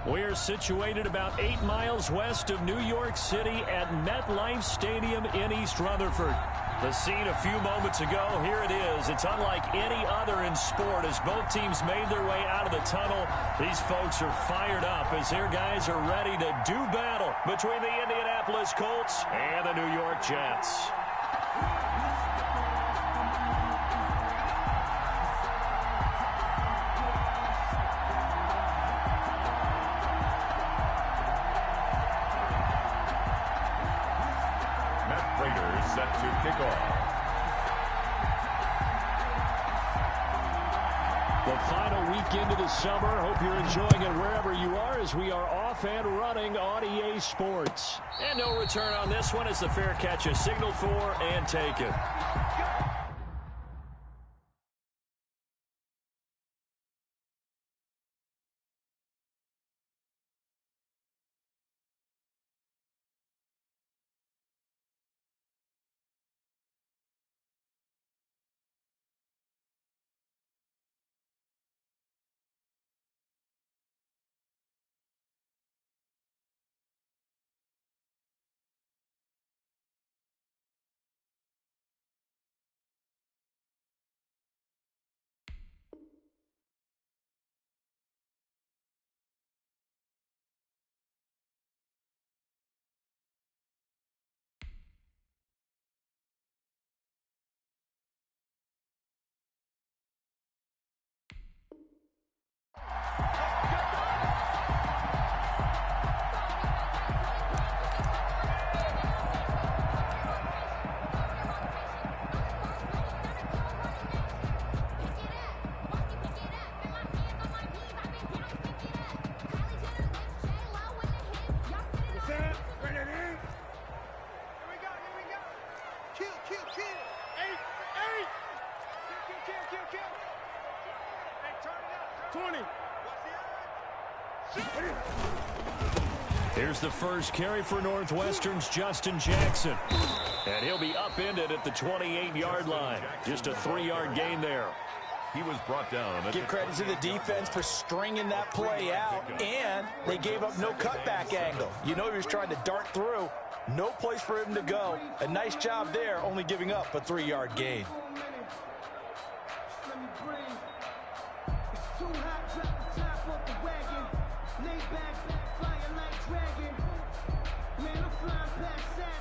We're situated about 8 miles west of New York City at MetLife Stadium in East Rutherford. The scene a few moments ago, here it is. It's unlike any other in sport as both teams made their way out of the tunnel. These folks are fired up as their guys are ready to do battle between the Indianapolis Colts and the New York Jets. Set to kick off. The final weekend of the summer. Hope you're enjoying it wherever you are as we are off and running on EA Sports. And no return on this one as the fair catch is signaled for and taken. Here's the first carry for Northwestern's Justin Jackson. And he'll be upended at the 28-yard line. Just a 3-yard gain there. He was brought down. Give credit to the defense for stringing that play out, and they gave up no cutback angle. You know he was trying to dart through. No place for him to go. A nice job there, only giving up a 3-yard gain.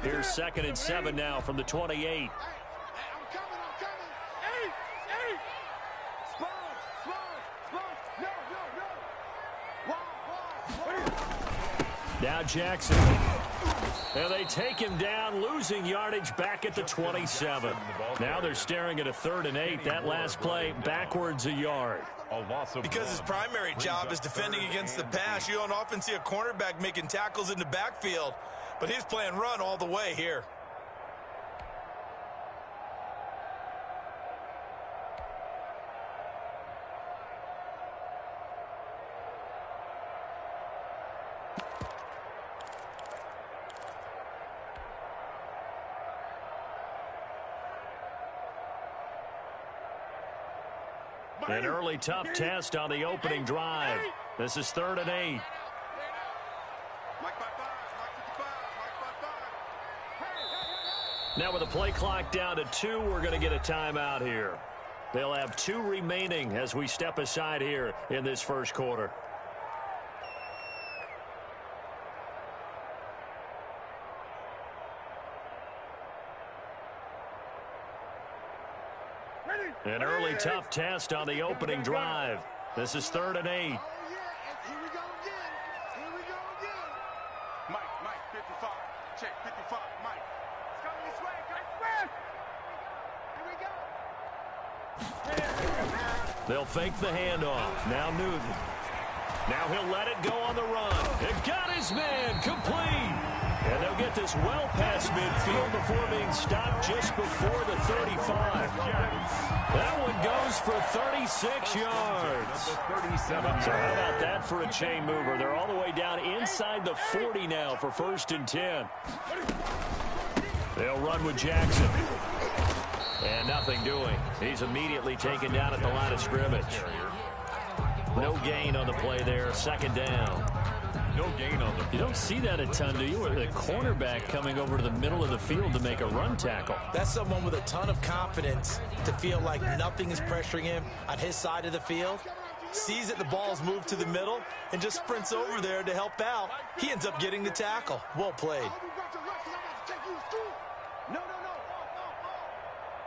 Here's 2nd and 7 now from the 28. Now Jackson. And they take him down, losing yardage back at the 27. Now they're staring at a 3rd and 8. That last play backwards a yard. Because his primary job is defending against the pass, you don't often see a cornerback making tackles in the backfield. But he's playing run all the way here. An early tough test on the opening drive. This is 3rd and 8. Now with the play clock down to 2, we're going to get a timeout here. They'll have 2 remaining as we step aside here in this first quarter. An early tough test on the opening drive. This is 3rd and 8. Mike, 55. Check, 55, Mike. It's coming this way. Here we go. They'll fake the handoff. Now Newton. Now he'll let it go on the run. They've got his man complete. And they'll get this well past midfield before being stopped just before the 35. That one goes for 36 yards. So how about that for a chain mover? They're all the way down inside the 40 now for 1st and 10. They'll run with Jackson. And nothing doing. He's immediately taken down at the line of scrimmage. No gain on the play there. 2nd down. No gain on the play. You don't see that a ton, do you? Where the cornerback coming over to the middle of the field to make a run tackle. That's someone with a ton of confidence to feel like nothing is pressuring him on his side of the field. Sees that the ball's moved to the middle and just sprints over there to help out. He ends up getting the tackle. Well played. No.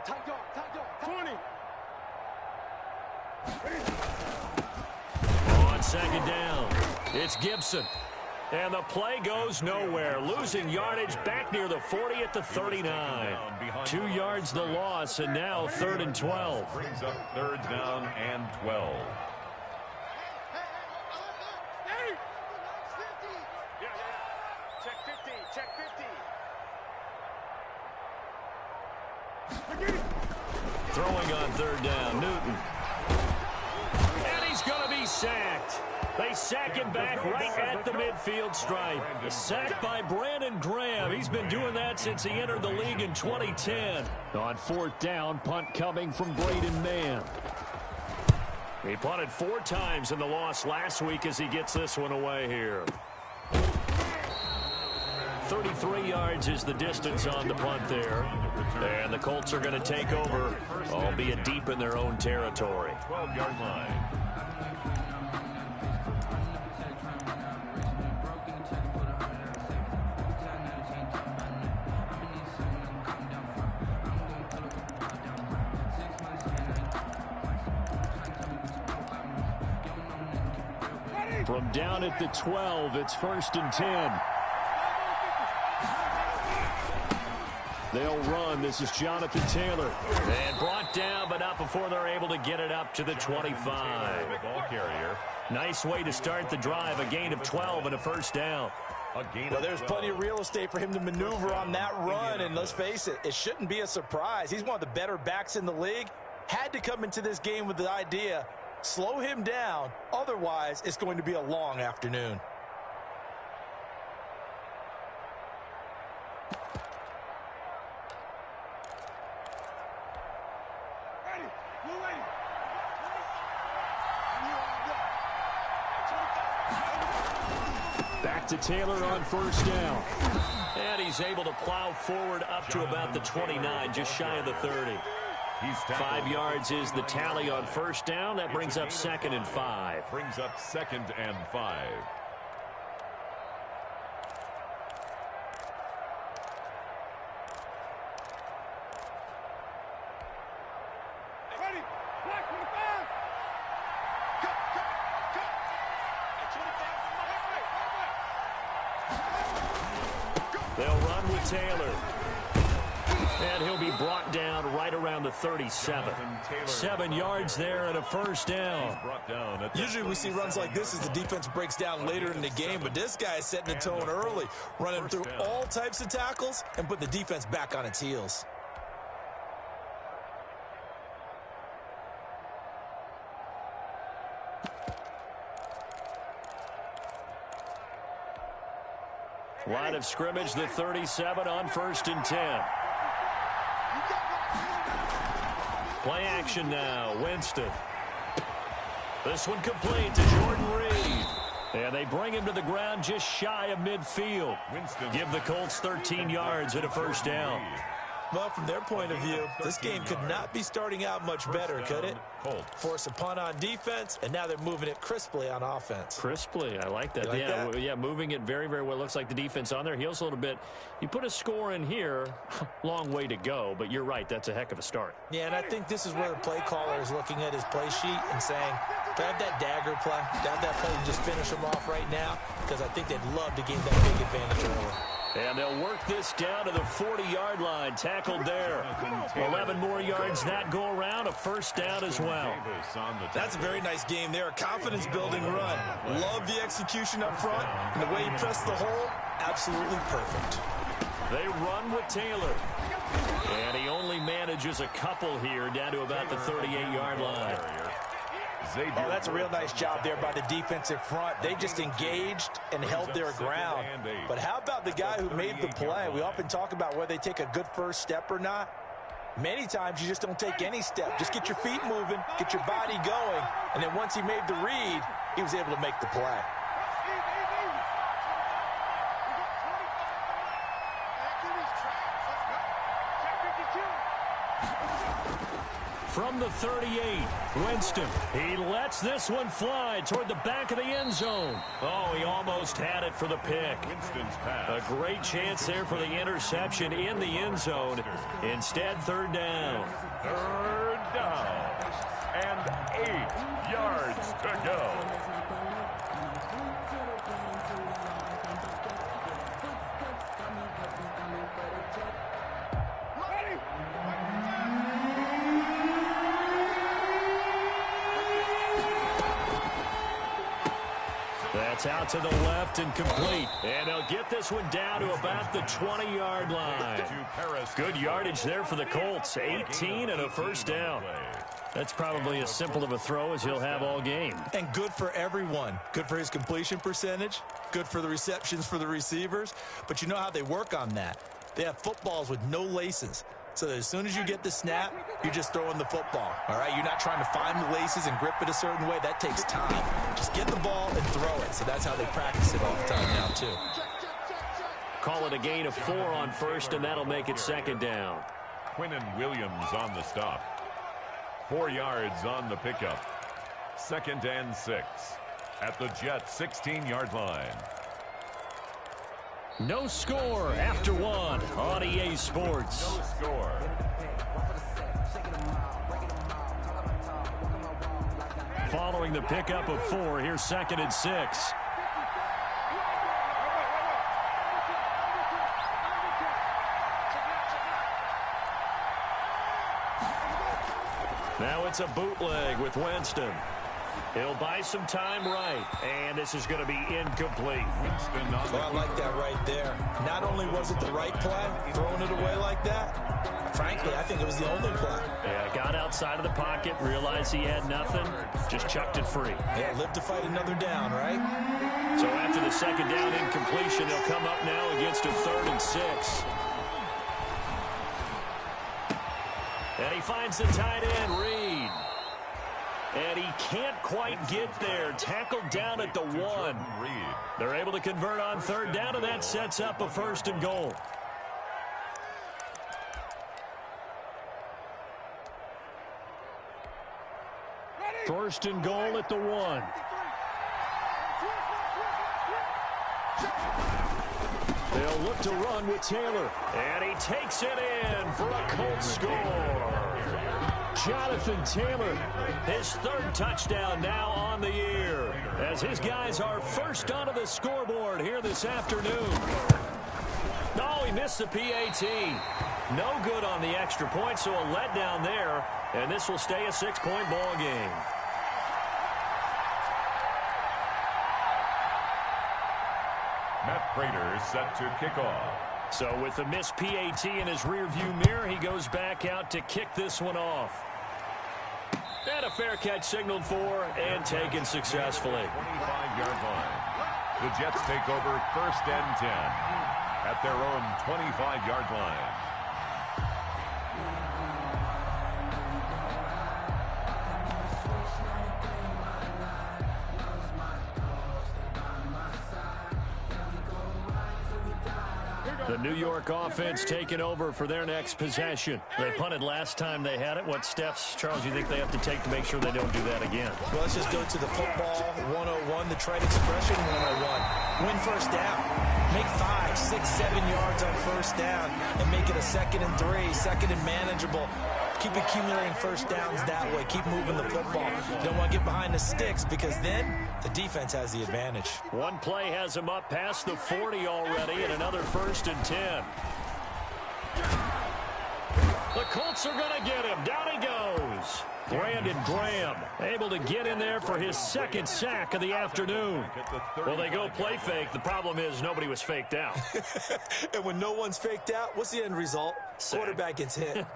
Tight dog. 20. On second down, it's Gibson. And the play goes nowhere. Losing yardage back near the 40 at the 39. 2 yards the loss, and now 3rd and 12. Brings up 3rd down and 12. Throwing on 3rd down, Newton. And he's going to be sacked. They sack him back right at the midfield stripe. A sack by Brandon Graham. He's been doing that since he entered the league in 2010. On 4th down, punt coming from Braden Mann. He punted 4 times in the loss last week as he gets this one away here. 33 yards is the distance on the punt there. And the Colts are going to take over, albeit deep in their own territory. 12-yard line. From down at the 12, it's 1st and 10. They'll run. This is Jonathan Taylor. And brought down, but not before they're able to get it up to the 25. The ball carrier. Nice way to start the drive. A gain of 12 and a 1st down. Well, there's plenty of real estate for him to maneuver on that run. And let's face it, it shouldn't be a surprise. He's one of the better backs in the league. Had to come into this game with the idea, slow him down. Otherwise, it's going to be a long afternoon. Back to Taylor on 1st down. And he's able to plow forward up to about the 29, just shy of the 30. 5 yards is the tally on 1st down. That brings up 2nd and 5. Brings up 2nd and 5. They'll run with Taylor. And he'll be brought down right around the 37. 7 yards there and a 1st down. Usually we see runs like this as the defense breaks down later in the game, but this guy is setting the tone early, running through all types of tackles and put the defense back on its heels. Line of scrimmage, the 37 on 1st and 10. Play action now, Winston. This one complete to Jordan Reed. And they bring him to the ground just shy of midfield. Give the Colts 13 yards and a 1st down. Well, from their point of view, this game could not be starting out much better, could it? Force a punt on defense, and now they're moving it crisply on offense. Crisply, I like that. Yeah, moving it very, very well. Looks like the defense on their heels a little bit. You put a score in here, long way to go, but you're right, that's a heck of a start. Yeah, and I think this is where the play caller is looking at his play sheet and saying, grab that dagger play, grab that play and just finish them off right now, because I think they'd love to gain that big advantage early. And they'll work this down to the 40-yard line. Tackled there. 11 more yards that go around. A 1st down as well. That's a very nice game there. A confidence-building run. Love the execution up front. And the way he pressed the hole, absolutely perfect. They run with Taylor. And he only manages a couple here down to about the 38-yard line. Oh, that's a real nice job there by the defensive front. They just engaged and held their ground. But how about the guy who made the play? We often talk about whether they take a good first step or not. Many times you just don't take any step. Just get your feet moving, get your body going, and then once he made the read, he was able to make the play. from the 38. Winston, he lets this one fly toward the back of the end zone. Oh, he almost had it for the pick. Winston's pass. A great chance there for the interception in the end zone. Instead, third down. Third down. And 8 yards to go. That's out to the left and complete. And they'll get this one down to about the 20-yard line. Good yardage there for the Colts. 18 and a first down. That's probably as simple of a throw as he'll have all game. And good for everyone. Good for his completion percentage. Good for the receptions for the receivers. But you know how they work on that. They have footballs with no laces. So that as soon as you get the snap, you're just throwing the football. All right, you're not trying to find the laces and grip it a certain way. That takes time. Just get the ball and throw it. So that's how they practice it all the time now, too. Call it a gain of 4 on first, and that'll make it second down. Quinnen Williams on the stop. 4 yards on the pickup. 2nd and 6 at the Jets' 16-yard line. No score after 1 on EA Sports. No score. Following the pickup of 4, here's 2nd and 6. Now it's a bootleg with Winston. He'll buy some time right, and this is going to be incomplete. Winston on the Well, I like that right there. Not only was it the right play, throwing it away like that, frankly, I think it was the only play. Yeah, got outside of the pocket, realized he had nothing, just chucked it free. Yeah, live to fight another down, right? So after the second down incompletion, they'll come up now against a 3rd and 6. And he finds the tight end, Reed. And he can't quite get there. Tackled down at the 1. They're able to convert on 3rd down, and that sets up a 1st and goal. First and goal at the 1. They'll look to run with Taylor. And he takes it in for a Colts score. Jonathan Taylor, his 3rd touchdown now on the year, as his guys are first onto the scoreboard here this afternoon. No, he missed the PAT. No good on the extra point, so a letdown there, and this will stay a 6-point ball game. Matt Prater set to kick off. So with the missed PAT in his rearview mirror, he goes back out to kick this one off. And a fair catch signaled for and taken successfully. 25-yard line. The Jets take over 1st and 10 at their own 25-yard line. The New York offense taking over for their next possession. They punted last time they had it. What steps, Charles, do you think they have to take to make sure they don't do that again? Well, let's just go to the football 101, the trade expression 101. Win first down. Make 5, 6, 7 yards on first down and make it a 2nd and 3, 2nd and manageable. Keep accumulating first downs that way. Keep moving the football. You don't want to get behind the sticks because then the defense has the advantage. One play has him up past the 40 already and another 1st and 10. The Colts are going to get him. Down he goes. Brandon Graham able to get in there for his 2nd sack of the afternoon. Well, they go play fake. The problem is nobody was faked out. And when no one's faked out, what's the end result? Sack. Quarterback gets hit.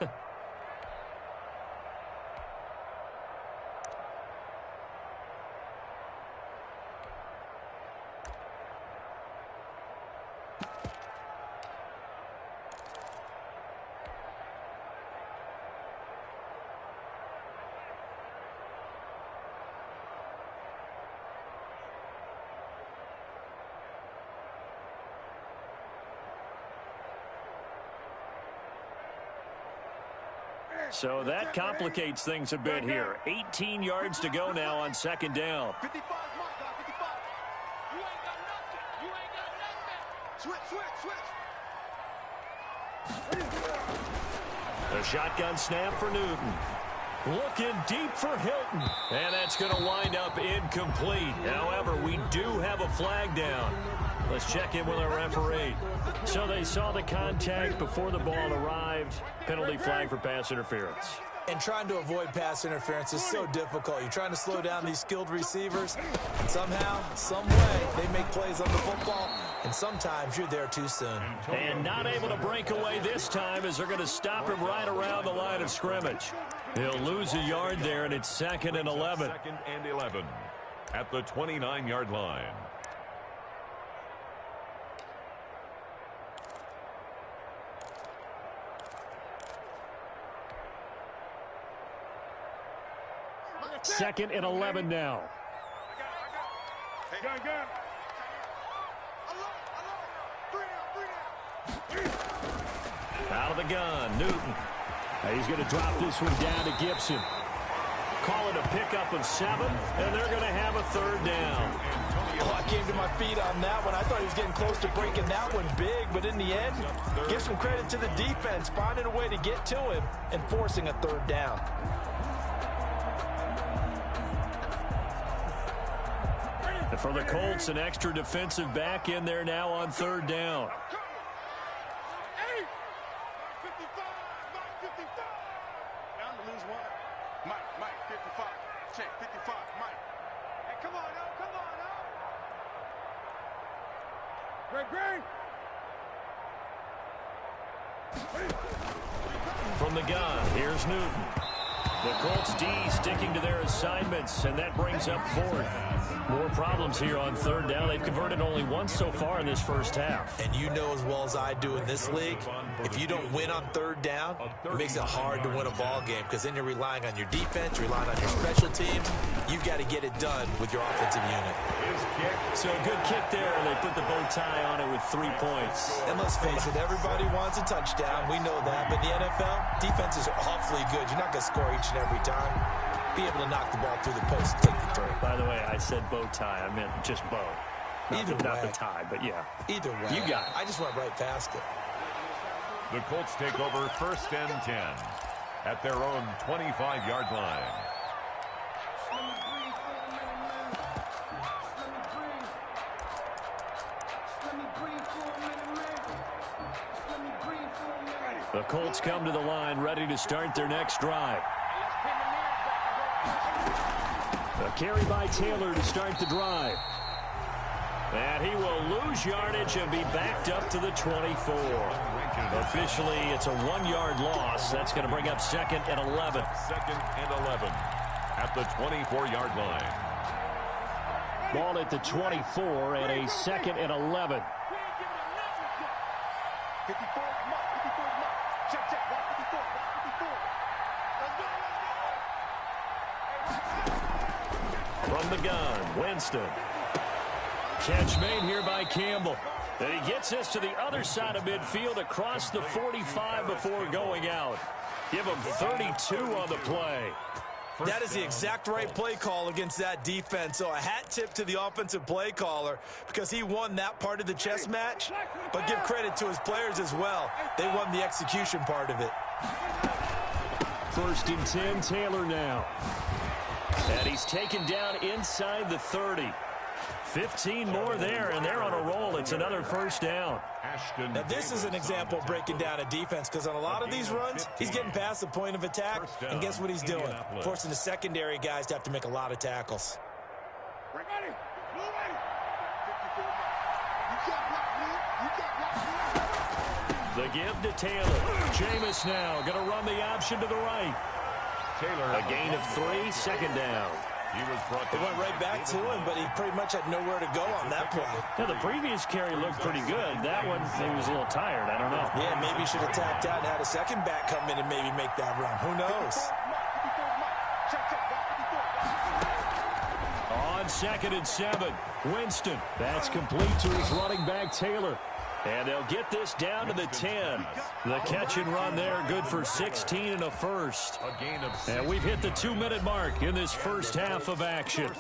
So that complicates things a bit here. 18 yards to go now on second down. 55, Mike, 55. You ain't got nothing. You ain't got nothing. Switch. The shotgun snap for Newton. Looking deep for Hilton. And that's going to wind up incomplete. However, we do have a flag down. Let's check in with our referee. So they saw the contact before the ball arrived. Penalty flag for pass interference. And trying to avoid pass interference is so difficult. You're trying to slow down these skilled receivers. And somehow, some way, they make plays on the football. And sometimes you're there too soon. And not able to break away this time as they're going to stop him right around the line of scrimmage. He'll lose a yard there, and it's 2nd and 11. 2nd and 11 at the 29-yard line. Second and 11 now. Out of the gun, Newton. He's going to drop this one down to Gibson. Call it a pickup of 7, and they're going to have a 3rd down. Oh, I came to my feet on that one. I thought he was getting close to breaking that one big, but in the end, give some credit to the defense, finding a way to get to him and forcing a 3rd down. And for the Colts, an extra defensive back in there now on 3rd down. Mike, 55. Check, 55, Mike. Hey, come on, now, come on, now. From the gun, here's Newton. The Colts D sticking to their assignments, and that brings up 4th. More problems here on 3rd down. They've converted only once so far in this first half. And you know as well as I do in this league, if you don't win on 3rd down, it makes it hard to win a ball game because then you're relying on your defense, you're relying on your special teams. You've got to get it done with your offensive unit. So a good kick there. They put the bow tie on it with 3 points. And let's face it, everybody wants a touchdown. We know that. But the NFL, defenses are awfully good. You're not going to score each and every time. Be able to knock the ball through the post and take the throw. By the way, I said bow tie. I meant just bow. Not the tie, but yeah. Either way. You got it. I just went right past it. The Colts take over 1st and 10 at their own 25-yard line. The Colts come to the line ready to start their next drive. A carry by Taylor to start the drive. And he will lose yardage and be backed up to the 24. Officially, it's a 1-yard loss. That's going to bring up 2nd and 11. 2nd and 11 at the 24-yard line. Ball at the 24 and a 2nd and 11. 54, check, 54. From the gun, Winston. Catch made here by Campbell. And he gets us to the other side of midfield across the 45 before going out. Give him 32 on the play. That is the exact right play call against that defense. So a hat tip to the offensive play caller because he won that part of the chess match. But give credit to his players as well. They won the execution part of it. 1st and 10, Taylor now. And he's taken down inside the 30. 15 more there, and they're on a roll. It's another 1st down. Now, this is an example of breaking down a defense because on a lot of these runs, he's getting past the point of attack, and guess what he's doing? Forcing the secondary guys to have to make a lot of tackles. The give to Taylor. Jameis now going to run the option to the right. Taylor, A gain of 3, 2nd down. He was brought It went right back to him, but he pretty much had nowhere to go on that play. Yeah, the previous carry looked pretty good. That one, maybe was a little tired. I don't know. Yeah, maybe he should have tapped out and had a second back come in and maybe make that run. Who knows? On 2nd and 7, Winston. That's complete to his running back, Taylor. And they'll get this down to the 10. The catch and run there, good for 16 and a first. And we've hit the 2-minute mark in this first half of action.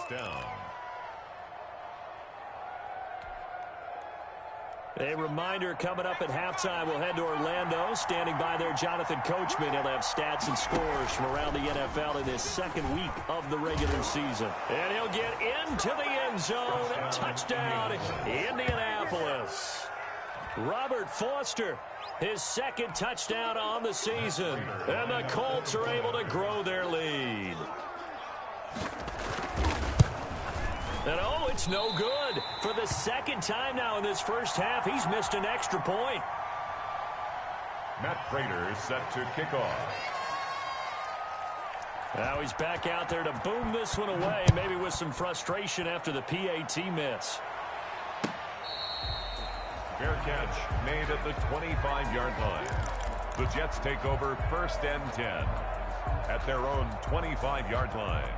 A reminder, coming up at halftime, we'll head to Orlando. Standing by there, Jonathan Coachman. He'll have stats and scores from around the NFL in this second week of the regular season. And he'll get into the end zone. Touchdown, Indianapolis. Robert Foster, his second touchdown on the season. And the Colts are able to grow their lead. And oh, it's no good. For the second time now in this first half, he's missed an extra point. Matt Prater set to kick off. Now he's back out there to boom this one away, maybe with some frustration after the PAT miss. Fair catch made at the 25-yard line. The Jets take over 1st and 10 at their own 25-yard line.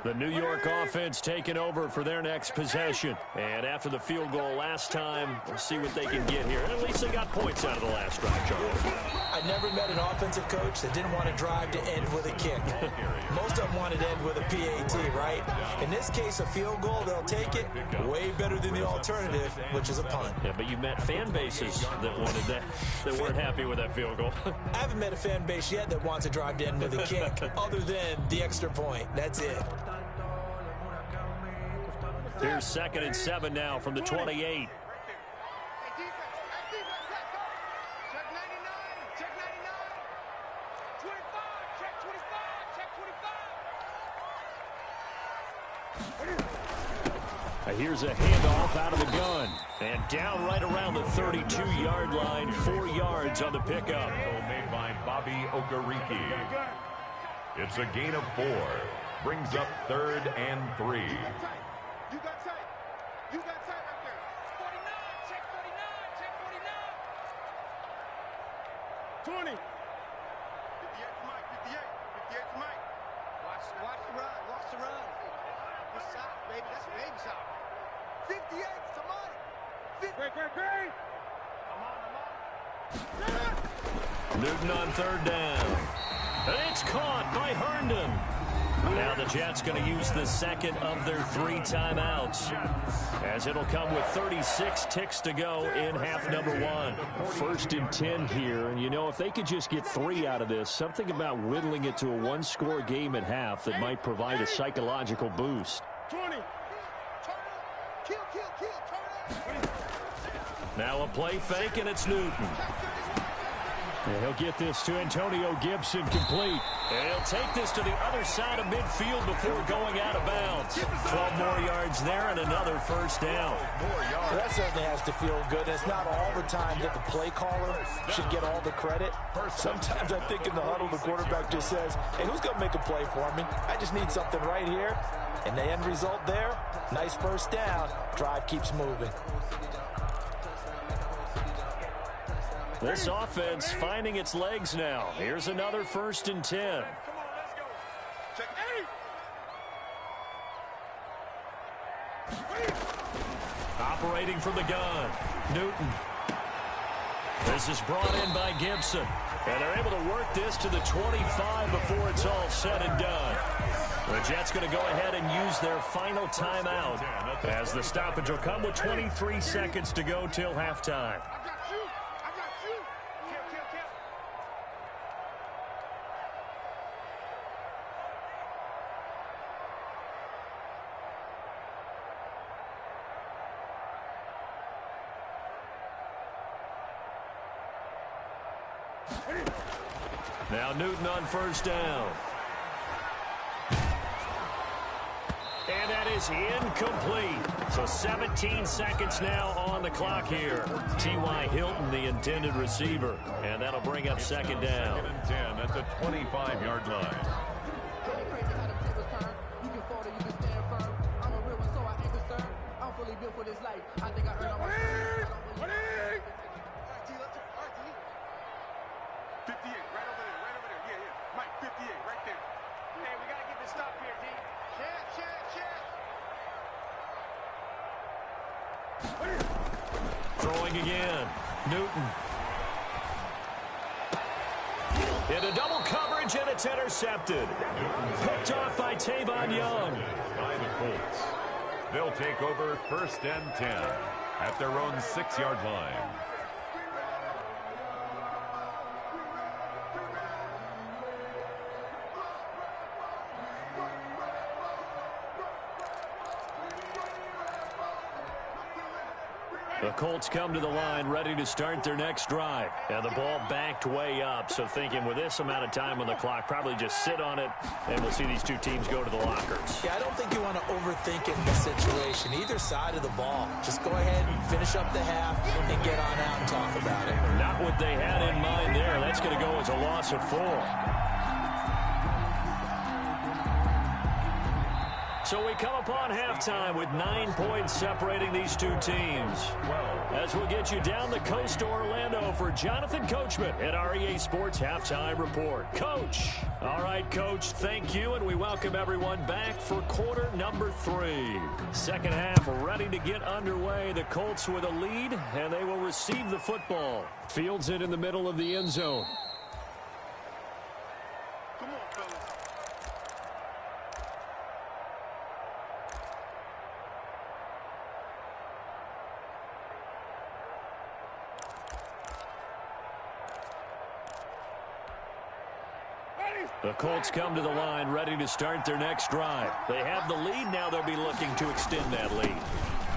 The New York offense taking over for their next possession. And after the field goal last time, we'll see what they can get here. And at least they got points out of the last drive, Charles. I never met an offensive coach that didn't want to drive to end with a kick. Most of them wanted to end with a PAT, right? In this case, a field goal, they'll take it. Way better than the alternative, which is a punt. Yeah, but you've met fan bases that wanted that, that weren't happy with that field goal. I haven't met a fan base yet that wants to drive to end with a kick, other than the extra point. That's it. Here's 2nd and 7 now from the 28. Here's a handoff out of the gun. And down right around the 32-yard line, 4 yards on the pickup. Made by Bobby Okereke. It's a gain of 4. Brings up 3rd and 3. You got tight. You got tight right there. 49. Check 49. Check 49. 20. 58 to Mike. 58. 58 to Mike. Watch the run. Watch the run. Good shot, baby. That's a baby shot. 58 to Mike. Great. I'm on. Newton on 3rd down. And it's caught by Herndon. Now the Jets going to use the second of their 3 timeouts, as it'll come with 36 ticks to go in half number 1. 1st and 10 here, and you know, if they could just get 3 out of this, something about whittling it to a 1-score game at half that might provide a psychological boost. 20. Kill. Now a play fake, and it's Newton. And he'll get this to Antonio Gibson complete. And he'll take this to the other side of midfield before going out of bounds. 12 more yards there and another first down. Well, that certainly has to feel good. It's not all the time that the play caller should get all the credit. Sometimes I think in the huddle, the quarterback just says, hey, who's going to make a play for me? I just need something right here. And the end result there, nice first down. Drive keeps moving. This offense finding its legs now. Here's another 1st and 10. Come on, let's go. Check 8. Operating from the gun, Newton. This is brought in by Gibson. And they're able to work this to the 25 before it's all said and done. The Jets going to go ahead and use their final timeout, as the stoppage will come with 23 seconds to go till halftime. Now Newton on 1st down. And that is incomplete. So 17 seconds now on the clock here. T.Y. Hilton, the intended receiver. And that'll bring up 2nd down. 2nd and 10 at the 25-yard line. 58, right over there. Yeah, yeah. Mike, 58, right there. Hey, we got to get this stop here, D. Check. Throwing again. Newton. Into double coverage, and it's intercepted. Picked off by Tavon Young. By the Colts. They'll take over 1st and 10 at their own 6-yard line. The Colts come to the line ready to start their next drive. And the ball backed way up. So thinking with this amount of time on the clock, probably just sit on it, and we'll see these two teams go to the lockers. Yeah, I don't think you want to overthink it in this situation. Either side of the ball. Just go ahead and finish up the half and get on out and talk about it. Not what they had in mind there. That's going to go as a loss of 4. So we come upon halftime with 9 points separating these two teams. As we'll get you down the coast to Orlando for Jonathan Coachman at our EA Sports Halftime Report. Coach. All right, Coach, thank you, and we welcome everyone back for quarter number 3. Second half ready to get underway. The Colts with a lead, and they will receive the football. Fields it in the middle of the end zone. Come on, fellas. The Colts come to the line ready to start their next drive. They have the lead. Now they'll be looking to extend that lead.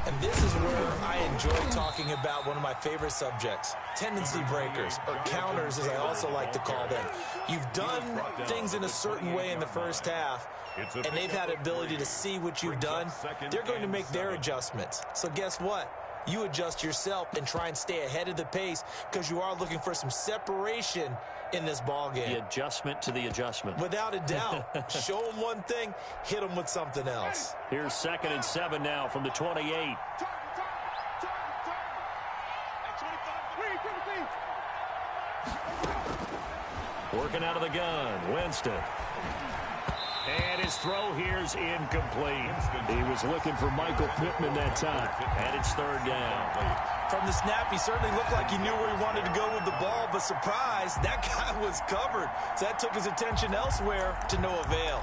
And this is where I enjoy talking about one of my favorite subjects, tendency breakers, or counters as I also like to call them. You've done things in a certain way in the first half, and they've had the ability to see what you've done. They're going to make their adjustments. So guess what? You adjust yourself and try and stay ahead of the pace because you are looking for some separation in this ball game. The adjustment to the adjustment. Without a doubt. Show them one thing, hit them with something else. Here's 2nd and 7 now from the 28. Working out of the gun, Winston. And his throw here's incomplete. He was looking for Michael Pittman that time. And it's 3rd down. From the snap, he certainly looked like he knew where he wanted to go with the ball, but surprise, that guy was covered. So that took his attention elsewhere to no avail.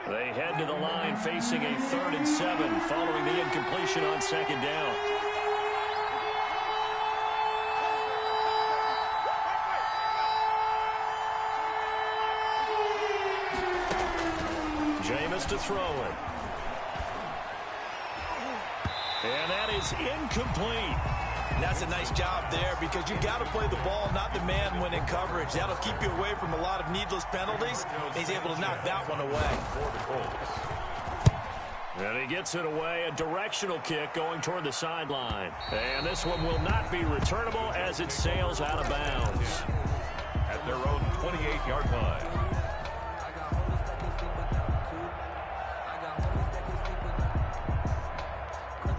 They head to the line facing a 3rd and 7 following the incompletion on 2nd down. Jameis to throw it. And that is incomplete. And that's a nice job there because you got to play the ball, not the man when in coverage. That'll keep you away from a lot of needless penalties. He's able to knock that one away. And he gets it away, a directional kick going toward the sideline. And this one will not be returnable as it sails out of bounds. At their own 28-yard line.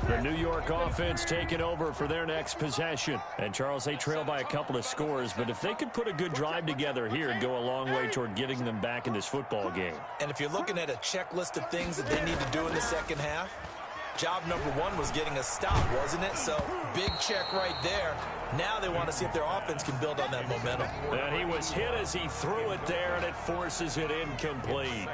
The New York offense taking over for their next possession. And, Charles, they trail by a couple of scores, but if they could put a good drive together here and go a long way toward getting them back in this football game. And if you're looking at a checklist of things that they need to do in the second half, job number 1 was getting a stop, wasn't it? So, big check right there. Now they want to see if their offense can build on that momentum. And he was hit as he threw it there, and it forces it incomplete.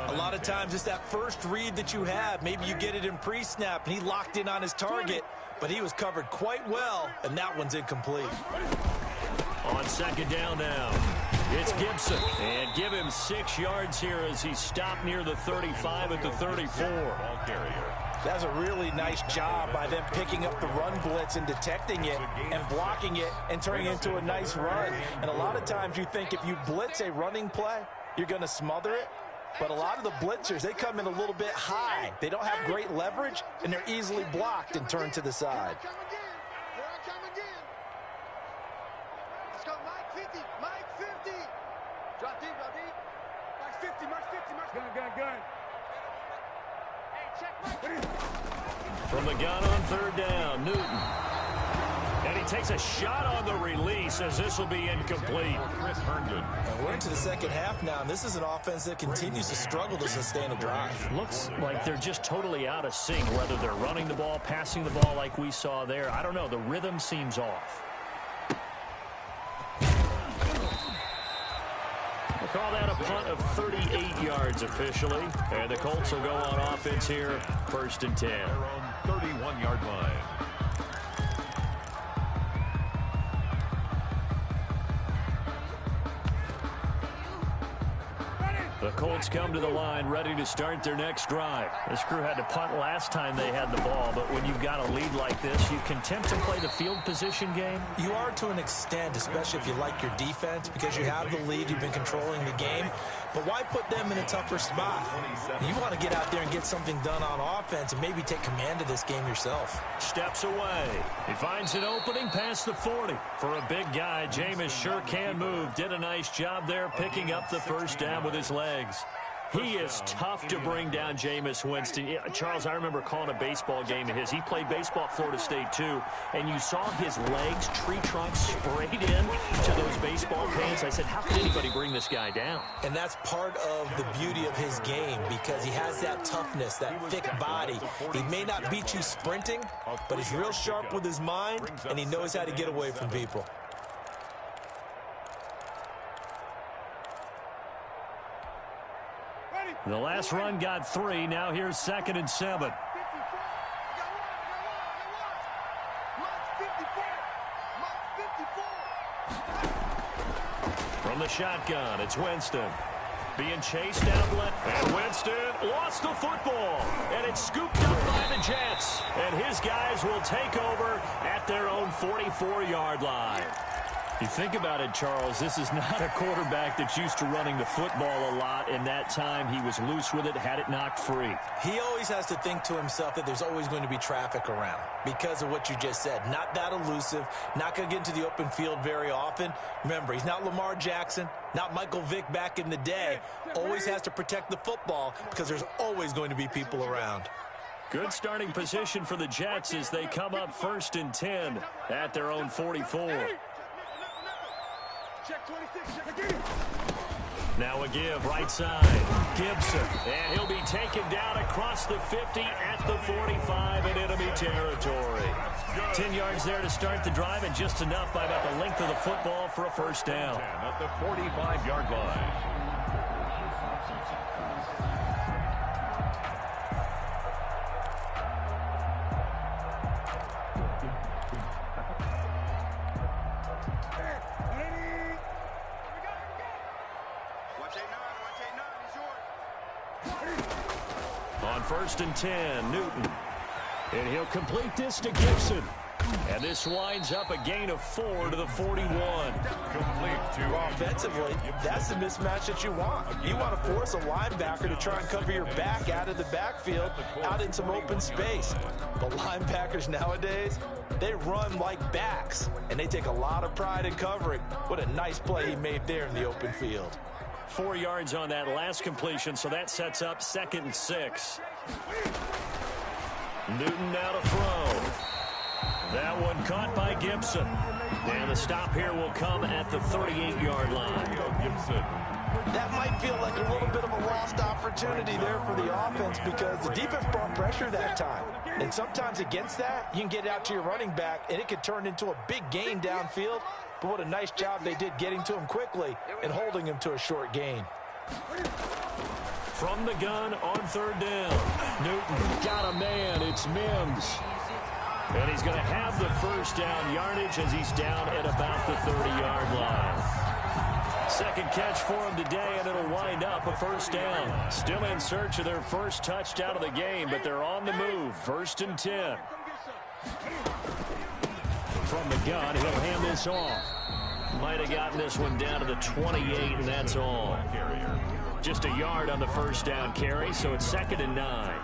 A lot of times it's that first read that you have. Maybe you get it in pre-snap, and he locked in on his target, but he was covered quite well, and that one's incomplete. On 2nd down now, it's Gibson. And give him 6 yards here as he stopped near the 35 at the 34. Ball carrier. That's a really nice job by them picking up the run blitz and detecting it and blocking it and turning it into a nice run. And a lot of times you think if you blitz a running play, you're going to smother it. But a lot of the blitzers, they come in a little bit high. They don't have great leverage, and they're easily blocked and turned to the side. Here I come again. Let's go, Mike 50. Mike 50. Drop deep, drop deep. Mike 50, Mike 50, Mike 50. Gun. From the gun on third down, Newton. And he takes a shot on the release as this will be incomplete. And we're into the second half now, and this is an offense that continues to struggle to sustain a drive. Looks like they're just totally out of sync, whether they're running the ball, passing the ball like we saw there. I don't know. The rhythm seems off. We'll call that a punt of 38 yards officially. And the Colts will go on offense here, 1st and 10. 31-yard line. The Colts come to the line ready to start their next drive. This crew had to punt last time they had the ball, but when you've got a lead like this, you can attempt to play the field position game. You are to an extent, especially if you like your defense, because you have the lead, you've been controlling the game. But why put them in a tougher spot? You want to get out there and get something done on offense and maybe take command of this game yourself. Steps away. He finds an opening past the 40. For a big guy, Jameis sure can move. Did a nice job there picking up the first down with his legs. He is tough to bring down, Jameis Winston. Yeah, Charles, I remember calling a baseball game of his. He played baseball at Florida State, too, and you saw his legs, tree trunks sprayed in to those baseball pans. I said, how can anybody bring this guy down? And that's part of the beauty of his game, because he has that toughness, that thick body. He may not beat you sprinting, but he's real sharp with his mind, and he knows how to get away from people. The last run got 3. Now here's 2nd and 7. From the shotgun, it's Winston. Being chased down left. And Winston lost the football. And it's scooped up by the Jets. And his guys will take over at their own 44-yard line. You think about it, Charles, this is not a quarterback that's used to running the football a lot. In that time, he was loose with it, had it knocked free. He always has to think to himself that there's always going to be traffic around because of what you just said. Not that elusive, not going to get into the open field very often. Remember, he's not Lamar Jackson, not Michael Vick back in the day. Always has to protect the football because there's always going to be people around. Good starting position for the Jets as they come up 1st and 10 at their own 44. Now a give, right side. Gibson, and he'll be taken down across the 50 at the 45 in enemy territory. 10 yards there to start the drive, and just enough by about the length of the football for a first down. At the 45-yard line. On 1st and 10, Newton. And he'll complete this to Gibson. And this winds up a gain of 4 to the 41. Complete to offensively, that's the mismatch that you want. You want to force a linebacker to try and cover your back out of the backfield, out in some open space. But linebackers nowadays, they run like backs, and they take a lot of pride in covering. What a nice play he made there in the open field. 4 yards on that last completion, so that sets up 2nd and 6. Newton now to throw. That one caught by Gibson. And the stop here will come at the 38-yard line. Gibson. That might feel like a little bit of a lost opportunity there for the offense because the defense brought pressure that time. And sometimes against that, you can get out to your running back, and it could turn into a big gain downfield. But what a nice job they did getting to him quickly and holding him to a short gain. From the gun on 3rd down. Newton got a man. It's Mims. And he's going to have the first down yardage as he's down at about the 30-yard line. Second catch for him today, and it'll wind up a first down. Still in search of their first touchdown of the game, but they're on the move. 1st and 10. From the gun, he'll hand this off. Might have gotten this one down to the 28, and that's all. Just a yard on the first down carry, so it's 2nd and 9.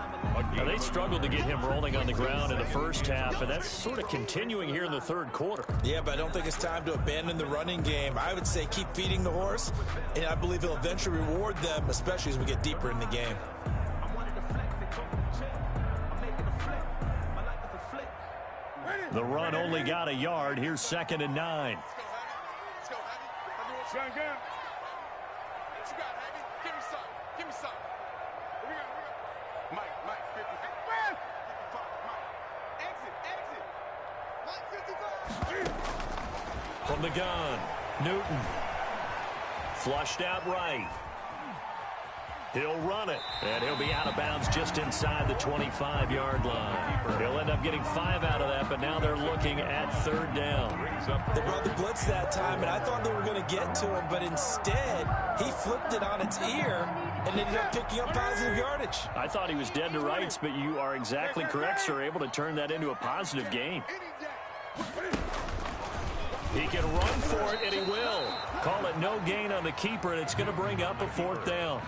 Now, they struggled to get him rolling on the ground in the first half, and that's sort of continuing here in the 3rd quarter. Yeah, but I don't think it's time to abandon the running game. I would say keep feeding the horse, and I believe he'll eventually reward them, especially as we get deeper in the game. The run only got a yard. Here's 2nd and 9. Let's go, Heavy. What you got, Heavy? Give me some. Give me some. Here we go. Mike, 55. Mike. Exit. Mike, 55. From the gun, Newton. Flushed out right. He'll run it, and he'll be out of bounds just inside the 25-yard line. He'll end up getting 5 out of that, but now they're looking at 3rd down. They brought the blitz that time, and I thought they were going to get to him, but instead, he flipped it on its ear and ended up picking up positive yardage. I thought he was dead to rights, but you are exactly correct, sir. Able to turn that into a positive gain. He can run for it, and he will. Call it no gain on the keeper, and it's going to bring up a 4th down.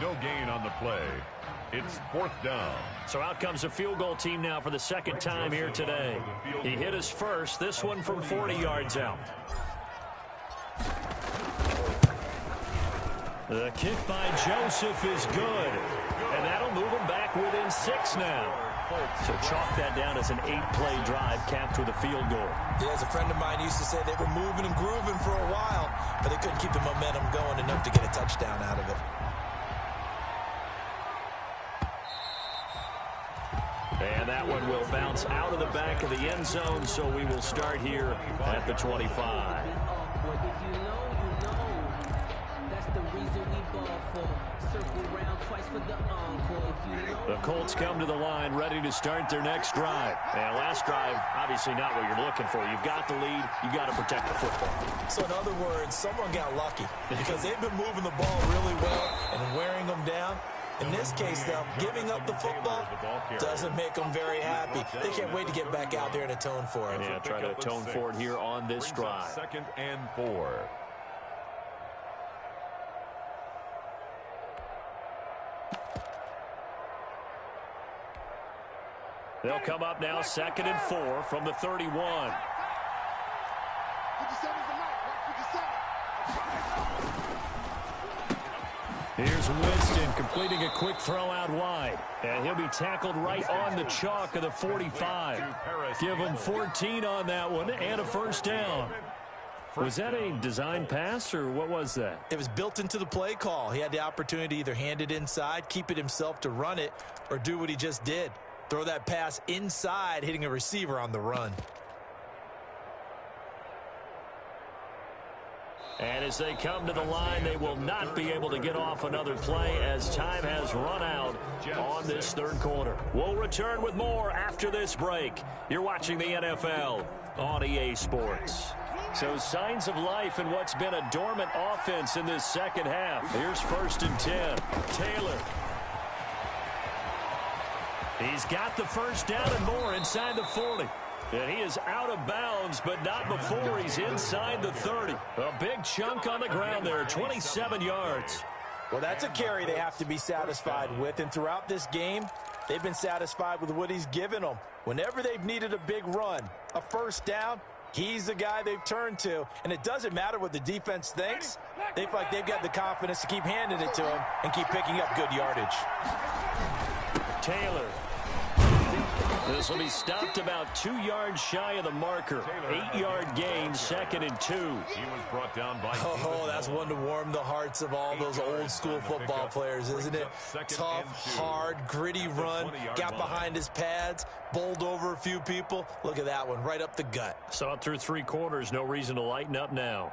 No gain on the play. It's 4th down. So out comes a field goal team now for the 2nd time here today. He hit his first, this one from 40 yards out. The kick by Joseph is good. And that'll move him back within 6 now. So chalk that down as an 8-play drive capped with a field goal. Yeah, as a friend of mine used to say, they were moving and grooving for a while, but they couldn't keep the momentum going enough to get a touchdown out of it. And that one will bounce out of the back of the end zone, so we will start here at the 25. The Colts come to the line ready to start their next drive. And last drive, obviously not what you're looking for. You've got the lead. You've got to protect the football. So in other words, someone got lucky because they've been moving the ball really well and wearing them down. In this case, though, giving up the football doesn't make them very happy. They can't wait to get back out there and atone for it. Yeah, try to atone for it here on this drive. 2nd and 4. They'll come up now 2nd and 4 from the 31. Here's Winston completing a quick throw out wide. And he'll be tackled right on the chalk of the 45. Give him 14 on that one and a 1st down. Was that a design pass, or what was that? It was built into the play call. He had the opportunity to either hand it inside, keep it himself to run it, or do what he just did. Throw that pass inside, hitting a receiver on the run. And as they come to the line, they will not be able to get off another play as time has run out on this 3rd quarter. We'll return with more after this break. You're watching the NFL on EA Sports. So signs of life in what's been a dormant offense in this 2nd half. Here's 1st and 10. Taylor. He's got the 1st down and more inside the 40. And he is out of bounds, but not before he's inside the 30. A big chunk on the ground there, 27 yards. Well, that's a carry they have to be satisfied with. And throughout this game, they've been satisfied with what he's given them. Whenever they've needed a big run, a 1st down, he's the guy they've turned to. And it doesn't matter what the defense thinks. They feel like they've got the confidence to keep handing it to him and keep picking up good yardage. Taylor. This will be stopped about 2 yards shy of the marker. 8-yard gain, 2nd and 2. He was brought down by... Oh, that's one to warm the hearts of all those old-school football players, isn't it? Tough, hard, gritty run, got behind his pads, bowled over a few people. Look at that one, right up the gut. Saw it through 3 quarters, no reason to lighten up now.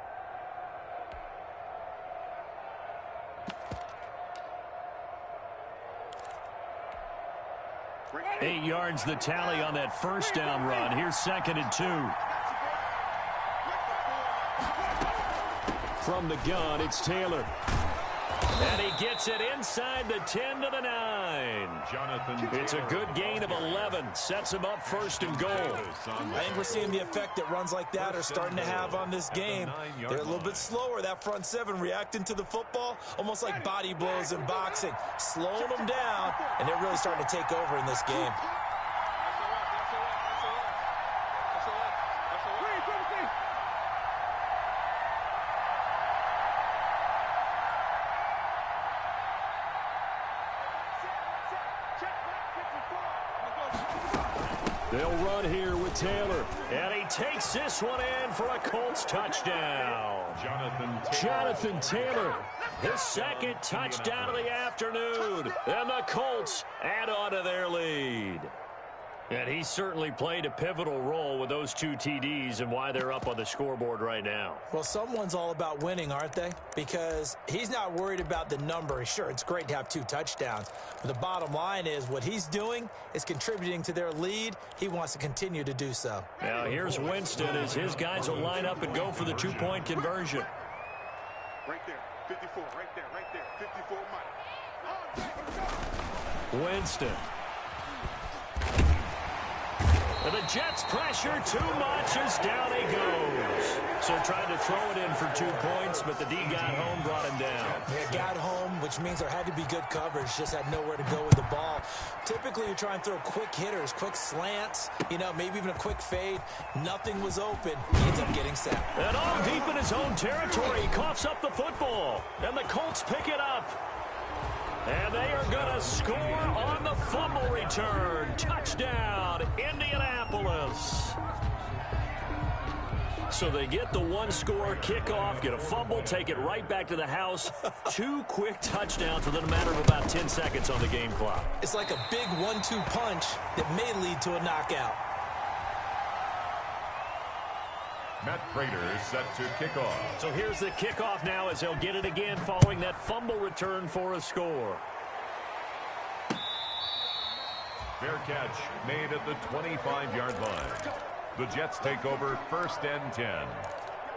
Eight yards the tally on that 1st down run. Here's 2nd and 2. From the gun, it's Taylor. And he gets it inside the 10 to the 9. It's a good gain of 11. Sets him up 1st and goal. I think we're seeing the effect that runs like that are starting to have on this game. They're a little bit slower, that front 7, reacting to the football, almost like body blows in boxing. Slowing them down, and they're really starting to take over in this game. They'll run here with Taylor. And he takes this one in for a Colts touchdown. Jonathan Taylor, his second touchdown of the afternoon. And the Colts add on to their lead. And he certainly played a pivotal role with those 2 TDs and why they're up on the scoreboard right now. Well, someone's all about winning, aren't they? Because he's not worried about the number. Sure, it's great to have 2 touchdowns. But the bottom line is what he's doing is contributing to their lead. He wants to continue to do so. Now here's Winston as his guys will line up and go for the 2-point conversion. Right there, 54, right there, 54, Mike. Winston. And the Jets pressure too much as down he goes. So tried to throw it in for 2 points, but the D got home, brought him down. Yeah, got home, which means there had to be good coverage. Just had nowhere to go with the ball. Typically, you try and throw quick hitters, quick slants, maybe even a quick fade. Nothing was open. He ends up getting sacked. And all deep in his own territory, he coughs up the football. And the Colts pick it up. And they are going to score on the fumble return. Touchdown, Indianapolis. So they get the 1-score kickoff, get a fumble, take it right back to the house. 2 quick touchdowns within a matter of about 10 seconds on the game clock. It's like a big 1-2 punch that may lead to a knockout. Matt Prater is set to kick off. So here's the kickoff now as he'll get it again following that fumble return for a score. Fair catch made at the 25-yard line. The Jets take over 1st and 10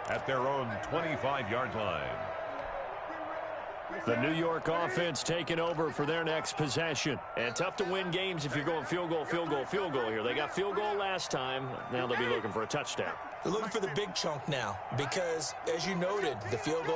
at their own 25-yard line. The New York offense taking over for their next possession. And tough to win games if you're going field goal here. They got field goal last time. Now they'll be looking for a touchdown. They're looking for the big chunk now because, as you noted, the field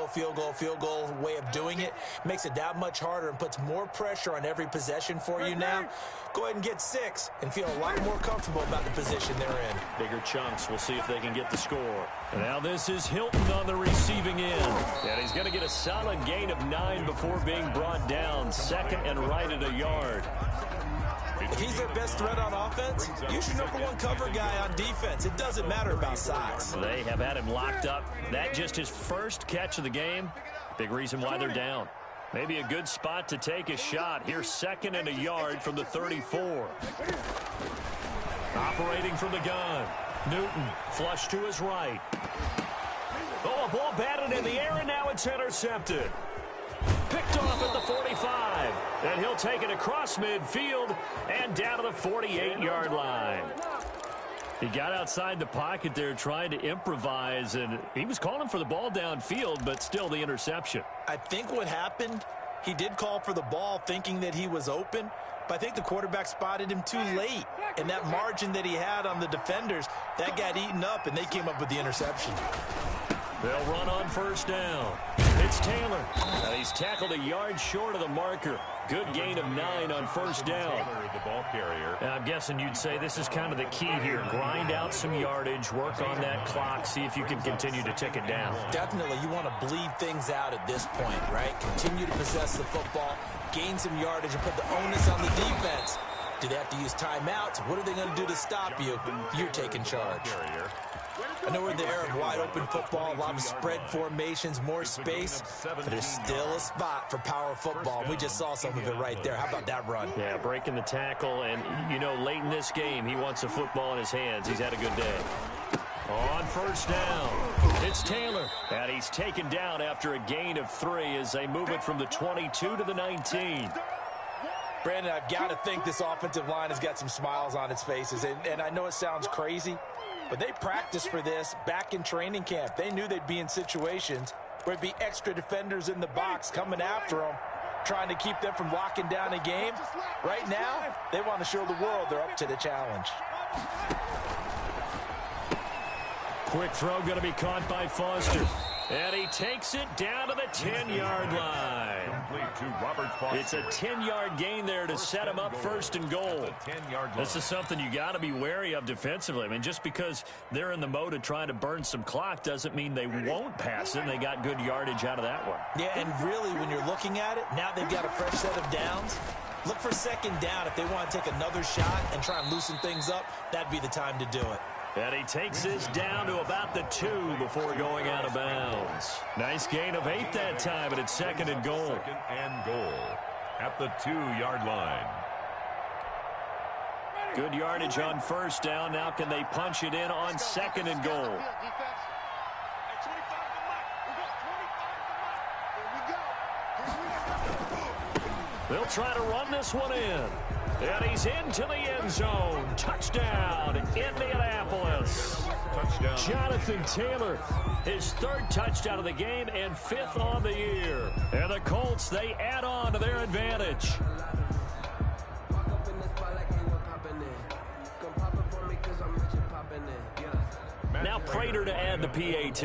goal way of doing it makes it that much harder and puts more pressure on every possession for you now. Go ahead and get 6 and feel a lot more comfortable about the position they're in. Bigger chunks. We'll see if they can get the score. And now this is Hilton on the receiving end. And he's going to get a solid gain of 9 before being brought down. 2nd and right at a yard. If he's their best threat on offense, use your #1 cover guy on defense. It doesn't matter about size. They have had him locked up. That just his first catch of the game. Big reason why they're down. Maybe a good spot to take a shot. Here's 2nd and a yard from the 34. Operating from the gun. Newton flush to his right. Oh, a ball batted in the air, and now it's intercepted. Picked off at the 45. And he'll take it across midfield and down to the 48-yard line. He got outside the pocket there trying to improvise, and he was calling for the ball downfield, but still the interception. I think what happened, he did call for the ball thinking that he was open, but I think the quarterback spotted him too late. And that margin that he had on the defenders, that got eaten up, and they came up with the interception. They'll run on 1st down. It's Taylor. And he's tackled a yard short of the marker. Good gain of 9 on 1st down. Taylor, the ball carrier. And I'm guessing you'd say this is kind of the key here. Grind out some yardage, work on that clock, see if you can continue to tick it down. Definitely, you want to bleed things out at this point, right? Continue to possess the football, gain some yardage, and put the onus on the defense. Do they have to use timeouts? What are they going to do to stop you? You're taking charge. I know we're in the era of wide-open football, a lot of spread formations, more space, but there's still a spot for power football. We just saw some of it right there. How about that run? Yeah, breaking the tackle, and, late in this game, he wants the football in his hands. He's had a good day. On 1st down, it's Taylor, and he's taken down after a gain of 3 as they move it from the 22 to the 19. Brandon, I've got to think this offensive line has got some smiles on its faces, and I know it sounds crazy, but they practiced for this back in training camp. They knew they'd be in situations where it'd be extra defenders in the box coming after them, trying to keep them from locking down a game. Right now, they want to show the world they're up to the challenge. Quick throw going to be caught by Foster. And he takes it down to the 10-yard line. Complete to Robert Foster. It's a 10-yard gain there to set him up first and goal. This is something you got to be wary of defensively. I mean, just because they're in the mode of trying to burn some clock doesn't mean they won't pass it. They got good yardage out of that one. Yeah, and really, when you're looking at it, now they've got a fresh set of downs. Look for second down. If they want to take another shot and try and loosen things up, that'd be the time to do it. And he takes this down to about the 2 before going out of bounds. Nice gain of 8 that time, and it's second and goal. Second and goal at the 2-yard line. Good yardage on first down. Now can they punch it in on second and goal? They'll try to run this one in. And he's into the end zone. Touchdown, Indianapolis. Touchdown. Jonathan Taylor, his 3rd touchdown of the game and 5th on the year. And the Colts, they add on to their advantage. Now Prater to add the PAT.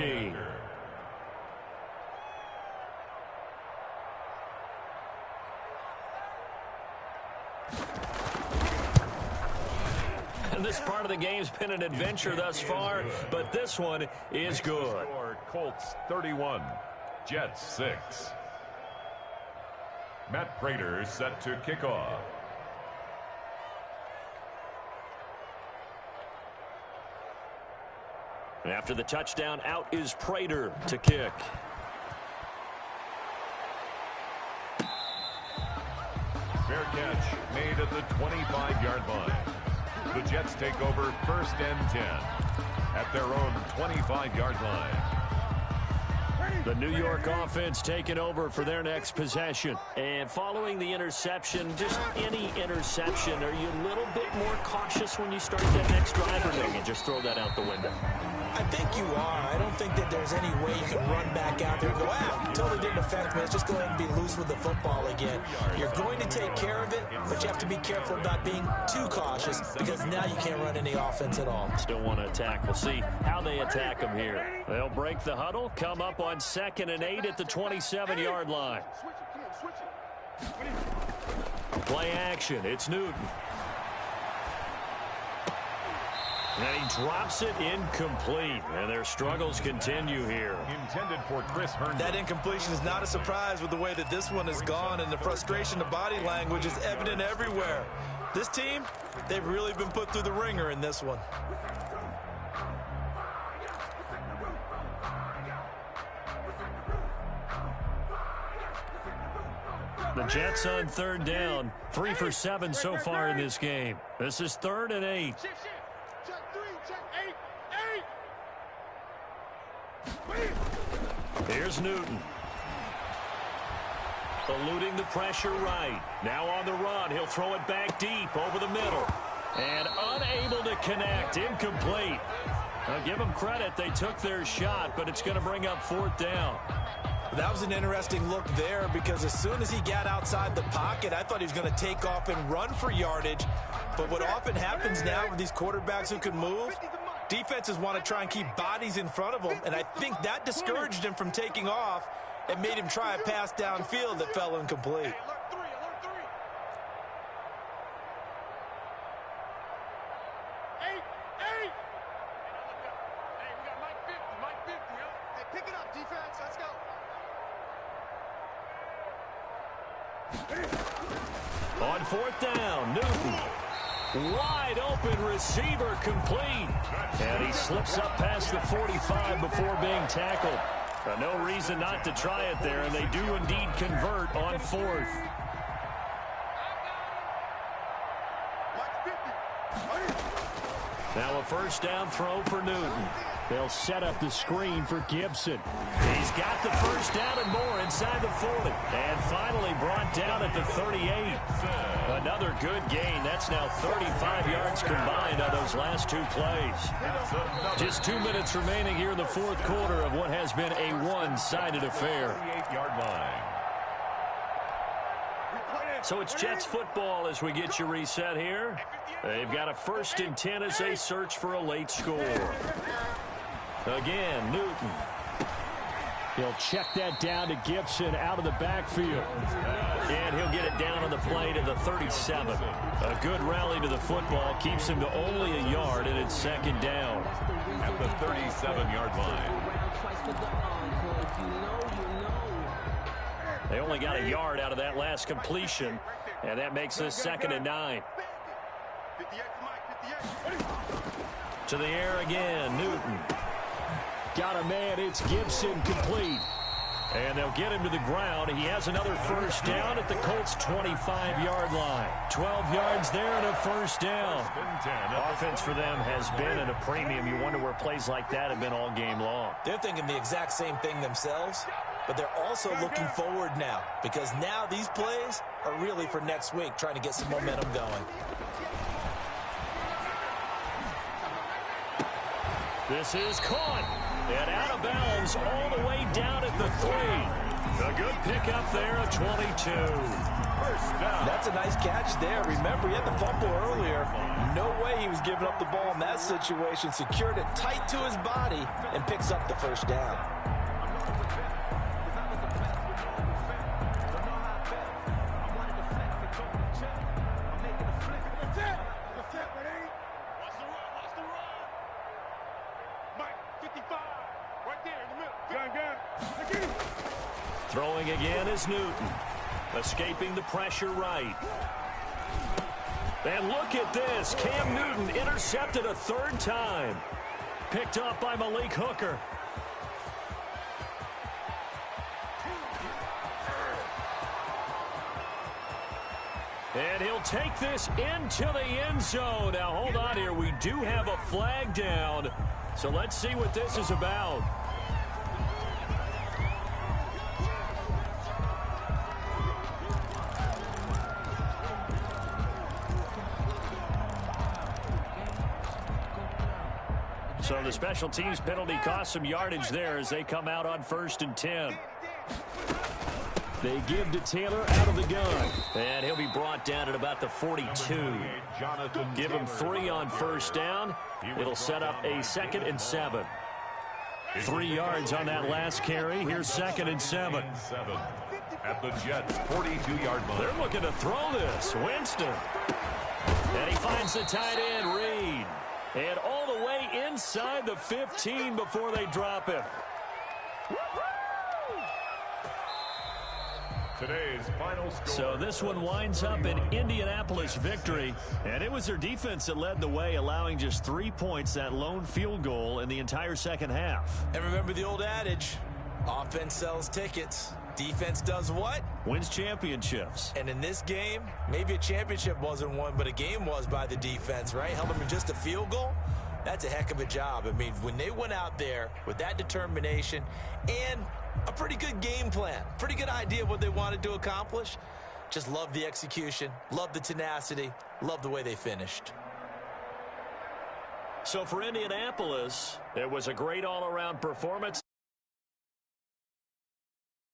And this part of the game's been an adventure thus far, but this one is good. Colts 31, Jets 6. Matt Prater set to kick off. And after the touchdown, out is Prater to kick. Fair catch made at the 25-yard line. The Jets take over 1st and 10 at their own 25-yard line. The New York offense taking over for their next possession. And following the interception, just any interception, are you a little bit more cautious when you start that next drive, or no, you just throw that out the window? I think you are. I don't think that there's any way you can run back out there and go, totally didn't affect me. Let's just go ahead and be loose with the football again. You're going to take care of it, but you have to be careful about being too cautious because now you can't run any offense at all. Still want to attack. We'll see how they attack them here. They'll break the huddle, come up on 2nd and 8 at the 27-yard line. Play action. It's Newton. And he drops it incomplete. And their struggles continue here. Intended for Chris Herndon. That incompletion is not a surprise with the way that this one has gone, and the frustration of body language is evident everywhere. This team, they've really been put through the ringer in this one. The Jets on 3rd down. 3 for 7 so far in this game. This is 3rd and 8. Here's Newton. Eluding the pressure right. Now on the run. He'll throw it back deep over the middle. And unable to connect. Incomplete. I'll give them credit. They took their shot, but it's going to bring up 4th down. That was an interesting look there because as soon as he got outside the pocket, I thought he was going to take off and run for yardage. But what often happens now with these quarterbacks who can move, defenses want to try and keep bodies in front of them, and I think that discouraged him from taking off and made him try a pass downfield that fell incomplete. On 4th down, Newton. Wide open receiver complete. And he slips up past the 45 before being tackled. No reason not to try it there, and they do indeed convert on 4th. Now a 1st down throw for Newton. They'll set up the screen for Gibson. He's got the 1st down and more inside the 40. And finally brought down at the 38. Another good gain. That's now 35 yards combined on those last 2 plays. Just 2 minutes remaining here in the 4th quarter of what has been a one-sided affair. 38-yard line. So it's Jets football as we get you reset here. They've got a 1st and 10 as they search for a late score. Again, Newton. He'll check that down to Gibson out of the backfield. And he'll get it down on the play to the 37. A good rally to the football keeps him to only a yard, and it's second down. At the 37-yard line. They only got a yard out of that last completion, and that makes this 2nd and 9. To the air again, Newton. Got a man, it's Gibson, complete. And they'll get him to the ground. He has another first down at the Colts' 25-yard line. 12 yards there and a first down. Offense for them has been at a premium. You wonder where plays like that have been all game long. They're thinking the exact same thing themselves, but they're also looking forward now, because now these plays are really for next week, trying to get some momentum going. This is caught and out of bounds all the way down at the 3. A good pickup there, a 22. First down. That's a nice catch there. Remember, he had the fumble earlier. No way he was giving up the ball in that situation. Secured it tight to his body and picks up the first down. Throwing again is Newton. Escaping the pressure right. And look at this. Cam Newton intercepted a 3rd time. Picked up by Malik Hooker. And he'll take this into the end zone. Now, hold on here. We do have a flag down. So let's see what this is about. So the special teams penalty cost some yardage there as they come out on 1st and 10. They give to Taylor out of the gun. And he'll be brought down at about the 42. Give him 3 on first down. It'll set up a 2nd and 7. 3 yards on that last carry. Here's 2nd and 7. At the Jets' 42-yard line. They're looking to throw this. Winston. And he finds the tight end, Reed. And all the way inside the 15 before they drop him. Today's final score. So this one winds up an Indianapolis victory. And it was their defense that led the way, allowing just 3 points, that lone field goal in the entire second half. And remember the old adage, offense sells tickets. Defense does what? Wins championships. And in this game, maybe a championship wasn't won, but a game was by the defense, right? Held them in just a field goal. That's a heck of a job. I mean, when they went out there with that determination and a pretty good game plan, pretty good idea of what they wanted to accomplish, just love the execution, love the tenacity, love the way they finished. So for Indianapolis, it was a great all-around performance.